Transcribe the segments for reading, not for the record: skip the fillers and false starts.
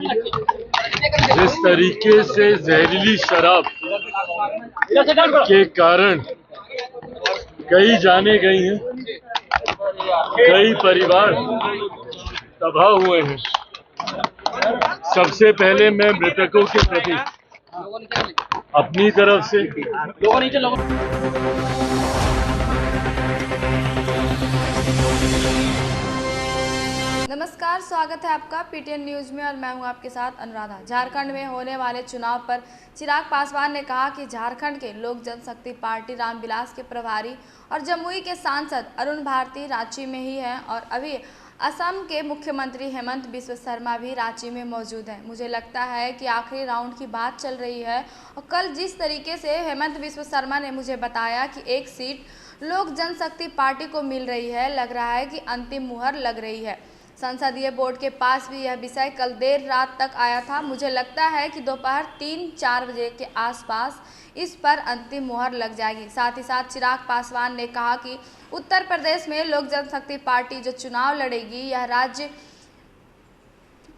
जिस तरीके से जहरीली शराब के कारण कई जाने गई हैं, कई परिवार तबाह हुए हैं। सबसे पहले मैं मृतकों के प्रति अपनी तरफ से नमस्कार, स्वागत है आपका पीटीएन न्यूज में और मैं हूं आपके साथ अनुराधा। झारखंड में होने वाले चुनाव पर चिराग पासवान ने कहा कि झारखंड के लोक जनशक्ति पार्टी रामविलास के प्रभारी और जमुई के सांसद अरुण भारती रांची में ही हैं और अभी असम के मुख्यमंत्री हेमंत बिस्व शर्मा भी रांची में मौजूद हैं। मुझे लगता है कि आखिरी राउंड की बात चल रही है और कल जिस तरीके से हेमंत बिस्व शर्मा ने मुझे बताया कि एक सीट लोक जनशक्ति पार्टी को मिल रही है, लग रहा है कि अंतिम मुहर लग रही है। संसदीय बोर्ड के पास भी यह विषय कल देर रात तक आया था। मुझे लगता है कि दोपहर 3-4 बजे के आसपास इस पर अंतिम मुहर लग जाएगी। साथ ही साथ चिराग पासवान ने कहा कि उत्तर प्रदेश में लोक जनशक्ति पार्टी जो चुनाव लड़ेगी, यह राज्य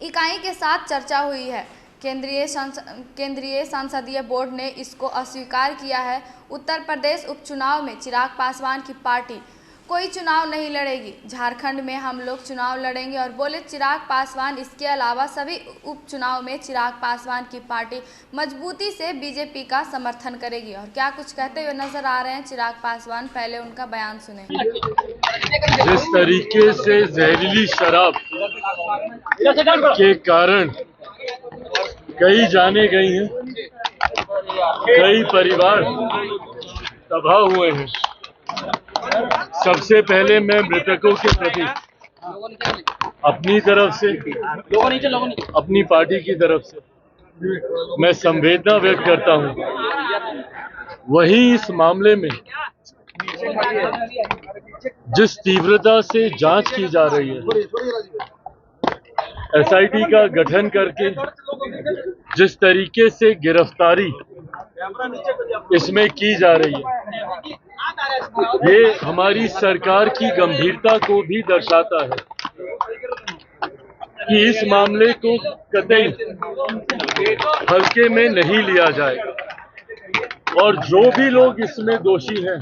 इकाई के साथ चर्चा हुई है। केंद्रीय संसदीय बोर्ड ने इसको अस्वीकार किया है। उत्तर प्रदेश उपचुनाव में चिराग पासवान की पार्टी कोई चुनाव नहीं लड़ेगी। झारखंड में हम लोग चुनाव लड़ेंगे और बोले चिराग पासवान। इसके अलावा सभी उपचुनाव में चिराग पासवान की पार्टी मजबूती से बीजेपी का समर्थन करेगी। और क्या कुछ कहते हुए नजर आ रहे हैं चिराग पासवान, पहले उनका बयान सुने। जिस तरीके से जहरीली शराब के कारण कई जाने गई हैं, कई परिवार तबाह हुए हैं। सबसे पहले मैं मृतकों के प्रति अपनी तरफ से, अपनी पार्टी की तरफ से मैं संवेदना व्यक्त करता हूं। वहीं इस मामले में जिस तीव्रता से जांच की जा रही है, एसआईटी का गठन करके जिस तरीके से गिरफ्तारी इसमें की जा रही है, ये हमारी सरकार की गंभीरता को भी दर्शाता है कि इस मामले को कतई हल्के में नहीं लिया जाए और जो भी लोग इसमें दोषी हैं,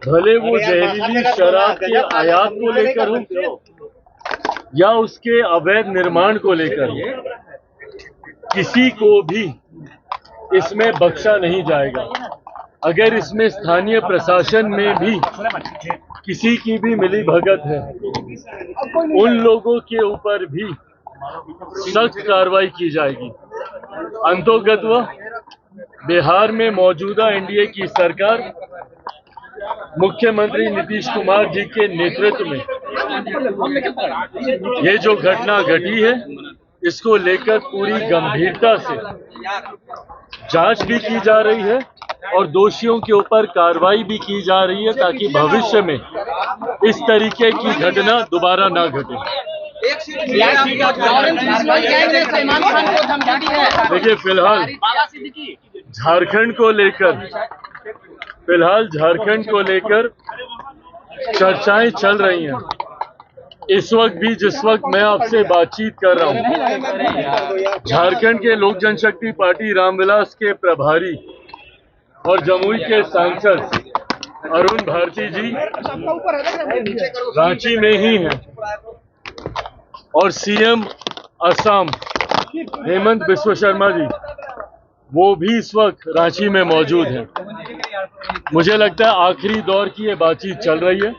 भले वो जहरीली शराब के आयात को लेकर हो या उसके अवैध निर्माण को लेकर हो, किसी को भी इसमें बख्शा नहीं जाएगा। अगर इसमें स्थानीय प्रशासन में भी किसी की भी मिलीभगत है, उन लोगों के ऊपर भी सख्त कार्रवाई की जाएगी। अंतोगत्वा बिहार में मौजूदा एनडीए की सरकार मुख्यमंत्री नीतीश कुमार जी के नेतृत्व में ये जो घटना घटी है, इसको लेकर पूरी गंभीरता से जांच भी की जा रही है और दोषियों के ऊपर कार्रवाई भी की जा रही है ताकि भविष्य में इस तरीके की घटना दोबारा ना घटे। देखिए, फिलहाल झारखंड को लेकर चर्चाएं चल रही हैं। इस वक्त भी जिस वक्त मैं आपसे बातचीत कर रहा हूं, झारखंड के लोक जनशक्ति पार्टी रामविलास के प्रभारी और जमुई के सांसद अरुण भारती जी रांची में ही हैं और सीएम असम हेमंत बिस्व शर्मा जी वो भी इस वक्त रांची में मौजूद हैं। मुझे लगता है आखिरी दौर की ये बातचीत चल रही है।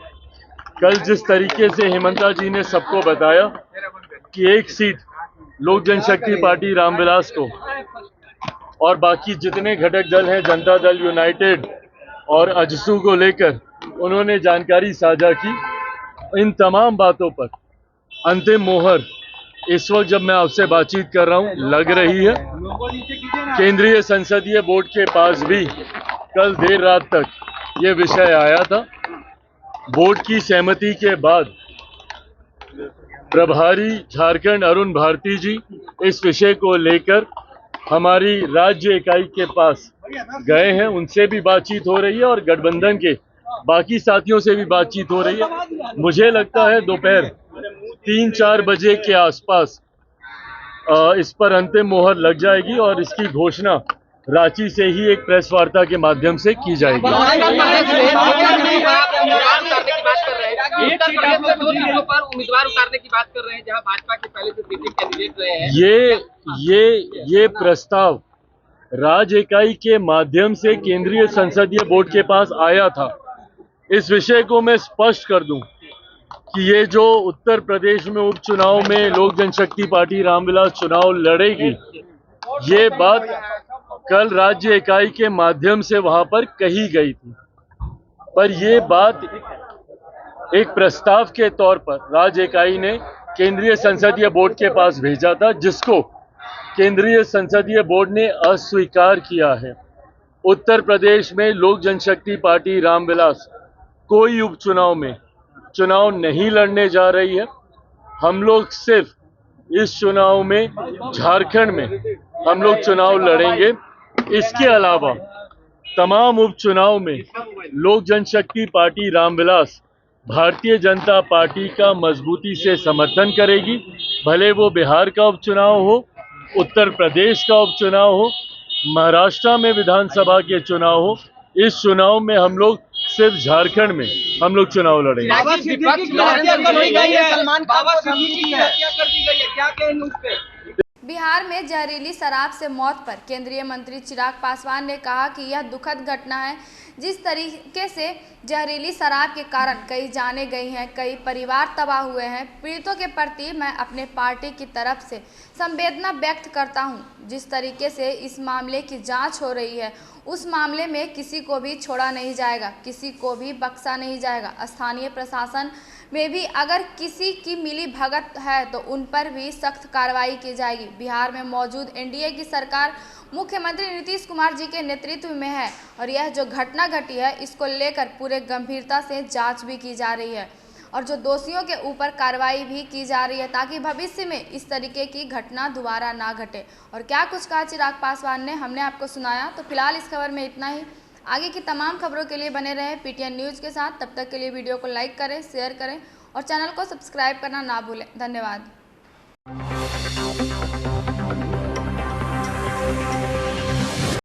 कल जिस तरीके से हेमंता जी ने सबको बताया कि एक सीट लोक जनशक्ति पार्टी रामविलास को और बाकी जितने घटक दल हैं, जनता दल यूनाइटेड और अजसू को लेकर उन्होंने जानकारी साझा की। इन तमाम बातों पर अंतिम मोहर इस वक्त जब मैं आपसे बातचीत कर रहा हूं लग रही है। केंद्रीय संसदीय बोर्ड के पास भी कल देर रात तक ये विषय आया था। बोर्ड की सहमति के बाद प्रभारी झारखंड अरुण भारती जी इस विषय को लेकर हमारी राज्य इकाई के पास गए हैं। उनसे भी बातचीत हो रही है और गठबंधन के बाकी साथियों से भी बातचीत हो रही है। मुझे लगता है दोपहर 3-4 बजे के आसपास इस पर अंतिम मोहर लग जाएगी और इसकी घोषणा रांची से ही एक प्रेस वार्ता के माध्यम से की जाएगी। उम्मीदवार उतारने की बात कर रहे हैं जहां भाजपा के पहले से सिटिंग कैंडिडेट रहे हैं। ये प्रस्ताव राज्य इकाई के माध्यम से केंद्रीय संसदीय बोर्ड के पास आया था। इस विषय को मैं स्पष्ट कर दूं कि ये जो उत्तर प्रदेश में उपचुनाव में लोक जनशक्ति पार्टी रामविलास चुनाव लड़ेगी, ये बात कल राज्य इकाई के माध्यम से वहां पर कही गई थी, पर ये बात एक प्रस्ताव के तौर पर राज्य इकाई ने केंद्रीय संसदीय बोर्ड के पास भेजा था, जिसको केंद्रीय संसदीय बोर्ड ने अस्वीकार किया है। उत्तर प्रदेश में लोक जनशक्ति पार्टी रामविलास कोई उपचुनाव में चुनाव नहीं लड़ने जा रही है। हम लोग सिर्फ इस चुनाव में झारखंड में हम लोग चुनाव लड़ेंगे। इसके अलावा तमाम उपचुनाव में लोक जनशक्ति पार्टी रामविलास भारतीय जनता पार्टी का मजबूती से समर्थन करेगी, भले वो बिहार का उपचुनाव हो, उत्तर प्रदेश का उपचुनाव हो, महाराष्ट्र में विधानसभा के चुनाव हो। इस चुनाव में हम लोग सिर्फ झारखंड में हम लोग चुनाव लड़ेंगे। बिहार में जहरीली शराब से मौत पर केंद्रीय मंत्री चिराग पासवान ने कहा कि यह दुखद घटना है। जिस तरीके से जहरीली शराब के कारण कई जाने गई हैं, कई परिवार तबाह हुए हैं, पीड़ितों के प्रति मैं अपने पार्टी की तरफ से संवेदना व्यक्त करता हूं। जिस तरीके से इस मामले की जांच हो रही है, उस मामले में किसी को भी छोड़ा नहीं जाएगा, किसी को भी बख्शा नहीं जाएगा। स्थानीय प्रशासन में भी अगर किसी की मिली भगत है तो उन पर भी सख्त कार्रवाई की जाएगी। बिहार में मौजूद एनडीए की सरकार मुख्यमंत्री नीतीश कुमार जी के नेतृत्व में है और यह जो घटना घटी है, इसको लेकर पूरे गंभीरता से जांच भी की जा रही है और जो दोषियों के ऊपर कार्रवाई भी की जा रही है, ताकि भविष्य में इस तरीके की घटना दोबारा ना घटे। और क्या कुछ कहा चिराग पासवान ने, हमने आपको सुनाया। तो फिलहाल इस खबर में इतना ही। आगे की तमाम खबरों के लिए बने रहें पीटीएन न्यूज़ के साथ। तब तक के लिए वीडियो को लाइक करें, शेयर करें और चैनल को सब्सक्राइब करना ना भूलें। धन्यवाद।